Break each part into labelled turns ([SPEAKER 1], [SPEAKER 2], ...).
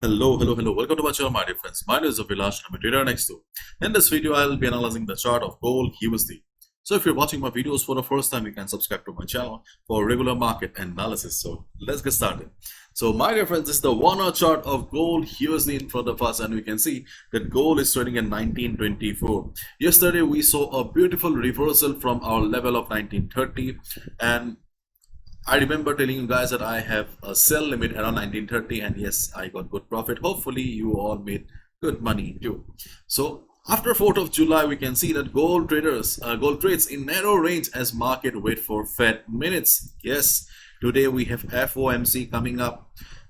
[SPEAKER 1] Hello. Welcome to my channel, my dear friends. My name is Abhilash. I'm a trader next to. In this video, I'll be analyzing the chart of gold USD. So if you're watching my videos for the first time, you can subscribe to my channel for regular market analysis. So let's get started. So my dear friends, this is the 1 hour chart of gold USD in front of us, and we can see that gold is trading at 1924. Yesterday, we saw a beautiful reversal from our level of 1930, and I remember telling you guys that I have a sell limit around 1930, and yes, I got good profit. Hopefully you all made good money too. So after 4th of July, we can see that gold trades in narrow range as market wait for Fed minutes. Yes, today we have FOMC coming up.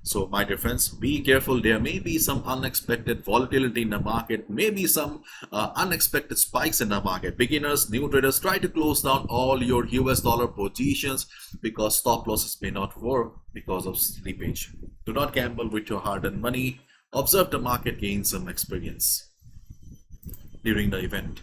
[SPEAKER 1] So my dear friends, be careful. There may be some unexpected volatility in the market, maybe some unexpected spikes in the market. Beginners, new traders, try to close down all your US dollar positions because stop losses may not work because of slippage. Do not gamble with your hard-earned money. Observe the market, gain some experience during the event.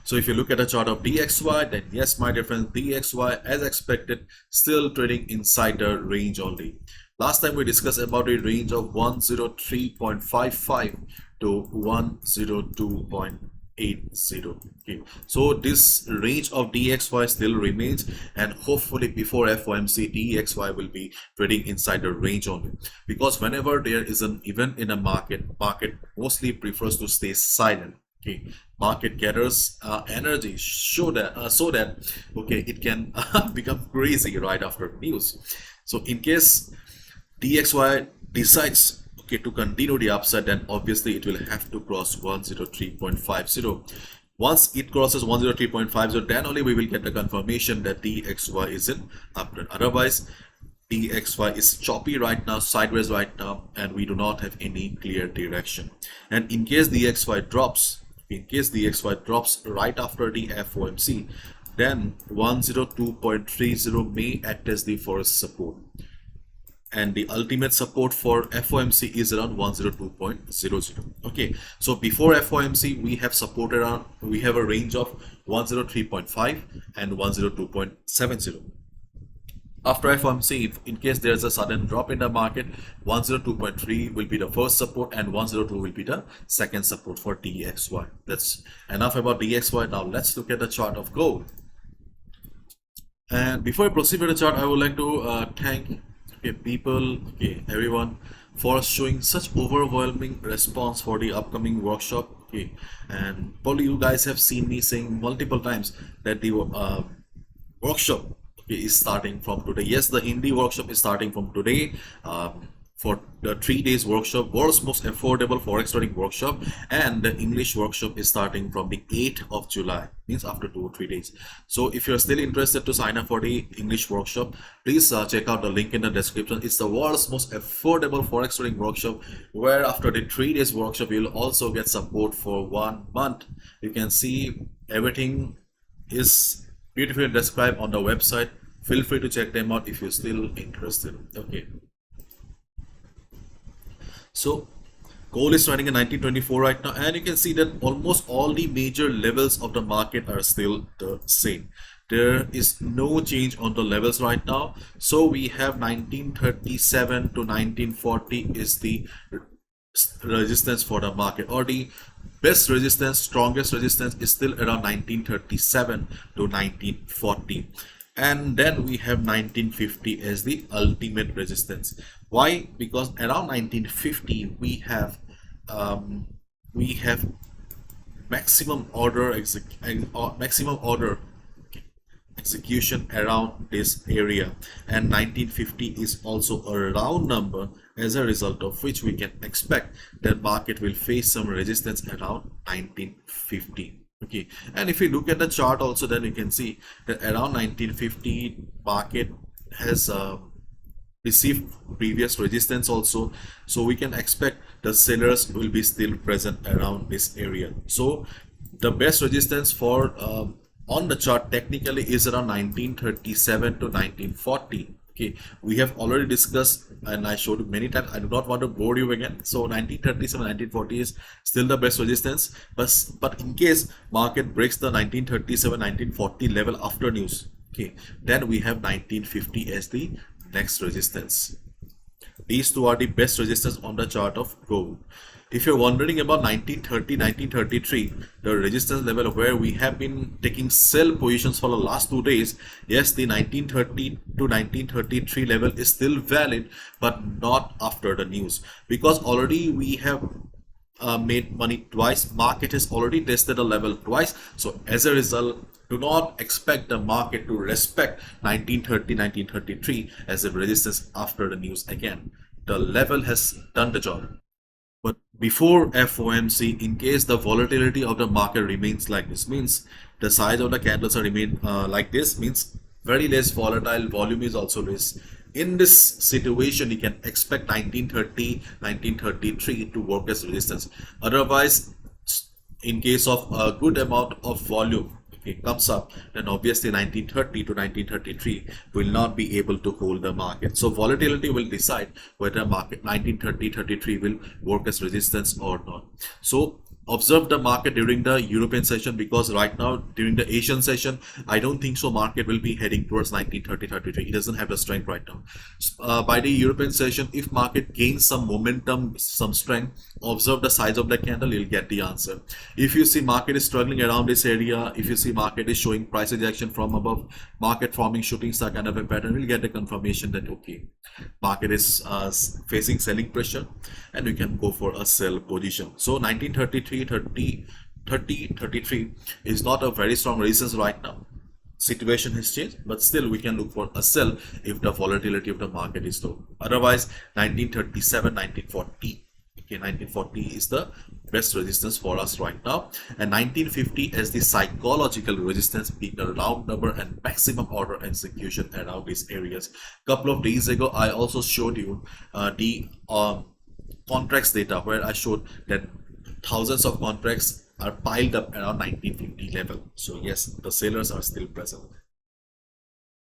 [SPEAKER 1] So if you look at the chart of DXY, then yes, my dear friends, DXY as expected still trading inside the range only. Last time we discussed about a range of 103.55 to 102.80. Okay, so this range of DXY still remains, and hopefully before FOMC, DXY will be trading inside the range only, because whenever there is an event in a market mostly prefers to stay silent. Okay, market gathers energy so that okay, it can become crazy right after news. So in case DXY decides to continue the upside, then obviously it will have to cross 103.50. Once it crosses 103.50, then only we will get the confirmation that DXY is in uptrend. Otherwise, DXY is choppy right now, sideways right now, and we do not have any clear direction. And in case DXY drops, right after the FOMC, then 102.30 may act as the first support, and the ultimate support for FOMC is around 102.00. okay, so before FOMC we have a range of 103.5 and 102.70. After FOMC, in case there's a sudden drop in the market, 102.3 will be the first support and 102 will be the second support for DXY. That's enough about DXY. Now let's look at the chart of gold. And before I proceed with the chart, I would like to thank everyone for showing such overwhelming response for the upcoming workshop. Okay, and probably you guys have seen me saying multiple times that the workshop is starting from today. Yes, the Hindi workshop is starting from today for the 3 days workshop, world's most affordable forex trading workshop, and the English workshop is starting from the 8th of July, means after 2 or 3 days. So if you're still interested to sign up for the English workshop, please check out the link in the description. It's the world's most affordable forex trading workshop, where after the 3 days workshop you'll also get support for 1 month. You can see everything is beautifully described on the website. Feel free to check them out if you're still interested. Okay, so gold is trading at 1924 right now, and you can see that almost all the major levels of the market are still the same. There is no change on the levels right now. So we have 1937 to 1940 is the resistance for the market, or the best resistance, strongest resistance is still around 1937 to 1940, and then we have 1950 as the ultimate resistance. Why? Because around 1950 we have maximum order execution around this area, and 1950 is also a round number, as a result of which we can expect that market will face some resistance around 1950. Okay, and if we look at the chart also, then you can see that around 1950 market has received previous resistance also, so we can expect the sellers will be still present around this area. So the best resistance for on the chart technically is around 1937 to 1940. Okay, we have already discussed and I showed you many times. I do not want to bore you again. So 1937, 1940 is still the best resistance, but in case market breaks the 1937, 1940 level after news, okay, then we have 1950 as the next resistance. These two are the best resistance on the chart of gold. If you're wondering about 1930, 1933, the resistance level where we have been taking sell positions for the last 2 days, yes, the 1930 to 1933 level is still valid, but not after the news, because already we have made money twice. Market has already tested a level twice, so as a result, do not expect the market to respect 1930, 1933 as a resistance after the news again. The level has done the job. But before FOMC, in case the volatility of the market remains like this, means the size of the candles are remain like this, means very less volatile, volume is also less. In this situation, you can expect 1930, 1933 to work as resistance. Otherwise, in case of a good amount of volume, it comes up, then obviously 1930 to 1933 will not be able to hold the market. So volatility will decide whether market 1930-33 will work as resistance or not. So observe the market during the European session, because right now during the Asian session, I don't think so market will be heading towards 1930-33. It doesn't have the strength right now. By the European session, if market gains some momentum, some strength, observe the size of the candle, you'll get the answer. If you see market is struggling around this area, if you see market is showing price rejection from above, market forming shooting star kind of a pattern, we'll get the confirmation that okay, market is facing selling pressure and we can go for a sell position. So 1933, 33 is not a very strong resistance right now. Situation has changed, but still we can look for a sell if the volatility of the market is low. Otherwise 1937, 1940, okay, 1940 is the best resistance for us right now, and 1950 as the psychological resistance, being a round number and maximum order execution around these areas. Couple of days ago I also showed you the contracts data, where I showed that thousands of contracts are piled up around 1950 level. So yes, the sellers are still present.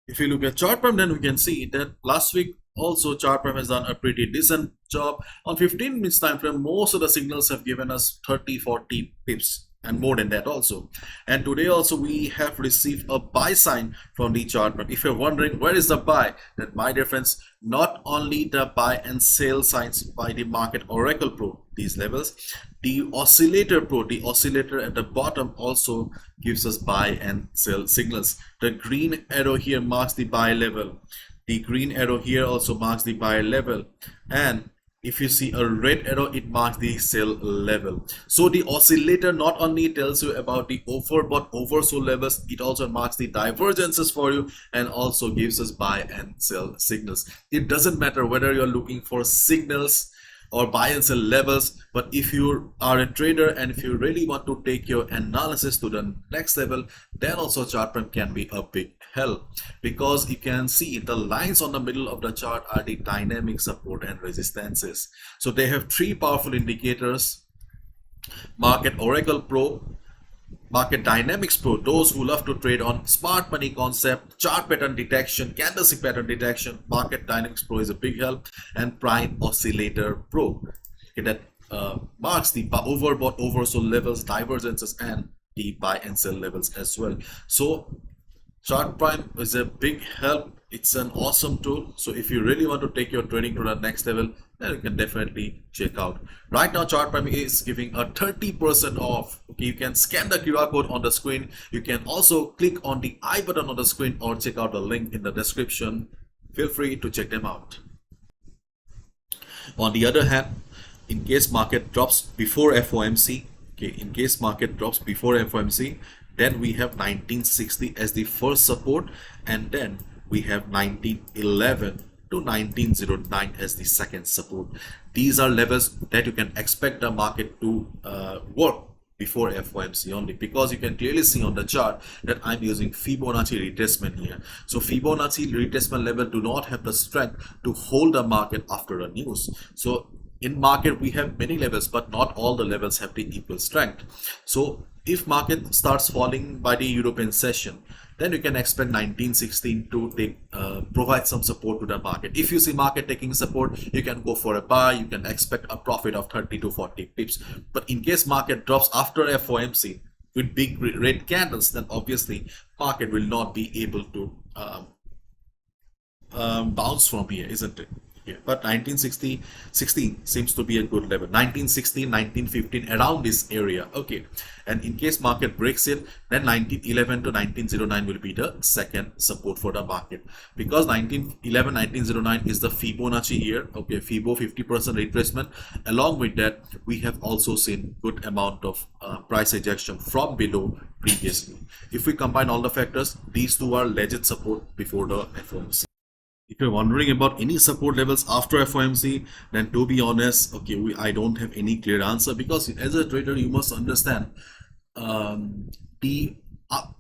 [SPEAKER 1] If you look at chart perm, then we can see that last week also chart perm has done a pretty decent job. On 15 minutes time frame, most of the signals have given us 30-40 pips and more than that also. And today also we have received a buy sign from the chart perm. If you're wondering where is the buy, then my dear friends, not only the buy and sell signs by the Market Oracle Pro, these levels, the oscillator pro, the oscillator at the bottom also gives us buy and sell signals. The green arrow here marks the buy level. The green arrow here also marks the buy level, and if you see a red arrow, it marks the sell level. So the oscillator not only tells you about the overbought, oversold levels, it also marks the divergences for you and also gives us buy and sell signals. It doesn't matter whether you're looking for signals or buy and sell levels, but if you are a trader and if you really want to take your analysis to the next level, then also chart prem can be a big help, because you can see the lines on the middle of the chart are the dynamic support and resistances. So they have three powerful indicators: Market Oracle Pro, Market Dynamics Pro, those who love to trade on smart money concept, chart pattern detection, candlestick pattern detection. Market Dynamics Pro is a big help, and Prime Oscillator Pro, okay, that marks the overbought, oversold levels, divergences, and the buy and sell levels as well. So Chart Prime is a big help. It's an awesome tool. So if you really want to take your trading to the next level, then you can definitely check out. Right now, Chart Prime is giving a 30% off. Okay, you can scan the QR code on the screen. You can also click on the I button on the screen or check out the link in the description. Feel free to check them out. On the other hand, in case market drops before FOMC, okay, in case market drops before FOMC, then we have 1960 as the first support, and then we have 1911 to 1909 as the second support. These are levels that you can expect the market to work before FOMC only, because you can clearly see on the chart that I'm using Fibonacci retracement here. So Fibonacci retracement level do not have the strength to hold the market after the news. So in market we have many levels, but not all the levels have the equal strength. So if market starts falling by the European session, then you can expect 1916 to take provide some support to the market. If you see market taking support, you can go for a buy. You can expect a profit of 30 to 40 pips. But in case market drops after FOMC with big red candles, then obviously market will not be able to bounce from here, isn't it? Yeah, but 1960, 16 seems to be a good level. 1916, 1915, around this area. Okay. And in case market breaks it, then 1911 to 1909 will be the second support for the market. Because 1911, 1909 is the Fibonacci year. Okay, Fibo 50% retracement. Along with that, we have also seen good amount of price ejection from below previously. If we combine all the factors, these two are legit support before the FOMC. If you're wondering about any support levels after FOMC, then to be honest, okay, I don't have any clear answer, because as a trader, you must understand um, the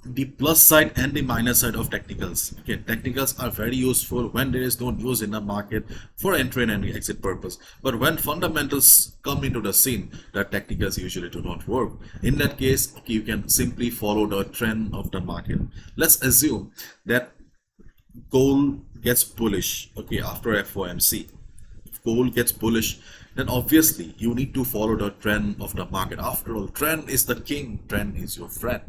[SPEAKER 1] the plus side and the minus side of technicals. Okay, technicals are very useful when there is no news in the market for entry and exit purpose. But when fundamentals come into the scene, the technicals usually do not work. In that case, okay, you can simply follow the trend of the market. Let's assume that gold gets bullish, okay, after FOMC. If gold gets bullish, then obviously you need to follow the trend of the market. After all, trend is the king, trend is your friend.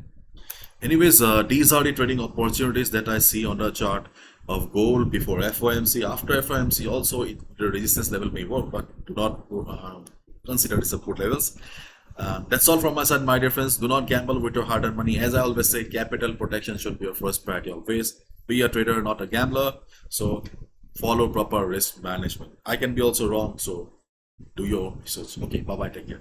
[SPEAKER 1] Anyways, these are the trading opportunities that I see on the chart of gold before FOMC. After FOMC also, the resistance level may work, but do not consider the support levels. That's all from my side, my dear friends. Do not gamble with your hard-earned money. As I always say, capital protection should be your first priority always. Be a trader, not a gambler. So follow proper risk management. I can be also wrong, so do your research. Okay, bye-bye. Take care.